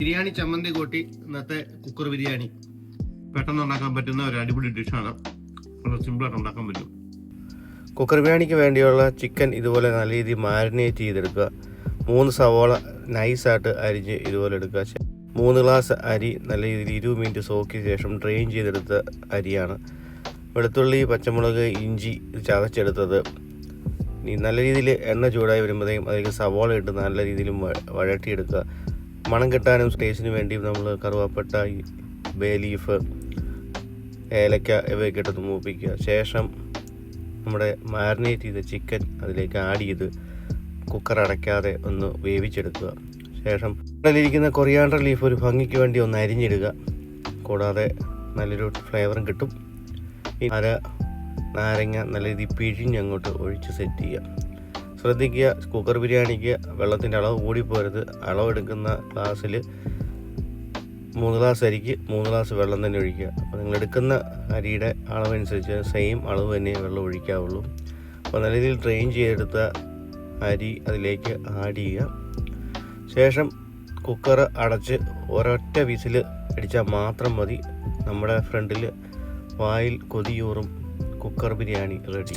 ബിരിയാണി ചമ്മന്തി കൂട്ടി ഇന്നത്തെ കുക്കർ ബിരിയാണി പെട്ടെന്ന് ഉണ്ടാക്കാൻ പറ്റുന്ന ഒരു അടിപൊളി ഡിഷാണ്. വളരെ സിമ്പിളായിട്ട് ഉണ്ടാക്കാൻ പറ്റും. കുക്കർ ബിരിയാണിക്ക് വേണ്ടിയുള്ള ചിക്കൻ ഇതുപോലെ നല്ല രീതിയിൽ മാരിനേറ്റ് ചെയ്തെടുക്കുക. 3 സവോള നൈസായിട്ട് അരിഞ്ഞ് ഇതുപോലെ എടുക്കുക. 3 ഗ്ലാസ് അരി നല്ല രീതിയിൽ 20 മിനിറ്റ് സോക്കിയ ശേഷം ഡ്രെയിൻ ചെയ്തെടുത്ത അരിയാണ്. വെളുത്തുള്ളി, പച്ചമുളക്, ഇഞ്ചി ചതച്ചെടുത്തത്. നല്ല രീതിയിൽ എണ്ണ ചൂടായി വരുമ്പോഴത്തേക്കും അതിലേക്ക് സവോള ഇട്ട് നല്ല രീതിയിൽ വഴറ്റിയെടുക്കുക. മണം കിട്ടാനും ടേസ്റ്റിന് വേണ്ടി നമ്മൾ കറുവാപ്പട്ട, ബേ ലീഫ്, ഏലക്ക ഇവയൊക്കെ ഇട്ട് മൂപ്പിക്കുക. ശേഷം നമ്മുടെ മാരിനേറ്റ് ചെയ്ത ചിക്കൻ അതിലേക്ക് ആഡ് ചെയ്ത് കുക്കർ അടയ്ക്കാതെ ഒന്ന് വേവിച്ചെടുക്കുക. ശേഷം അതിലിരിക്കുന്ന കൊറിയാണ്ടർ ലീഫ് ഒരു ഭംഗിക്ക് വേണ്ടി ഒന്ന് അരിഞ്ഞിടുക. കൂടാതെ നല്ലൊരു ഫ്ലേവറും കിട്ടും. നാരങ്ങ നല്ല രീതിയിൽ പിഴിഞ്ഞങ്ങോട്ട് ഒഴിച്ച് സെറ്റ് ചെയ്യുക. ശ്രദ്ധിക്കുക, കുക്കർ ബിരിയാണിക്ക് വെള്ളത്തിൻ്റെ അളവ് കൂടിപ്പോരുത്. അളവെടുക്കുന്ന ഗ്ലാസ്സിൽ 3 ഗ്ലാസ് അരിക്ക് 3 ഗ്ലാസ് വെള്ളം തന്നെ ഒഴിക്കുക. അപ്പോൾ നിങ്ങളെടുക്കുന്ന അരിയുടെ അളവനുസരിച്ച് സെയിം അളവ് തന്നെ വെള്ളം ഒഴിക്കാവുള്ളൂ. അപ്പോൾ നല്ല രീതിയിൽ ഡ്രെയിൻ ചെയ്തെടുത്ത അരി അതിലേക്ക് ആഡ് ചെയ്യുക. ശേഷം കുക്കർ അടച്ച് ഒരൊറ്റ വിസിൽ അടിച്ചാൽ മാത്രം മതി. നമ്മുടെ ഫ്രണ്ടിൽ വായിൽ കൊതിയൂറും കുക്കർ ബിരിയാണി റെഡി.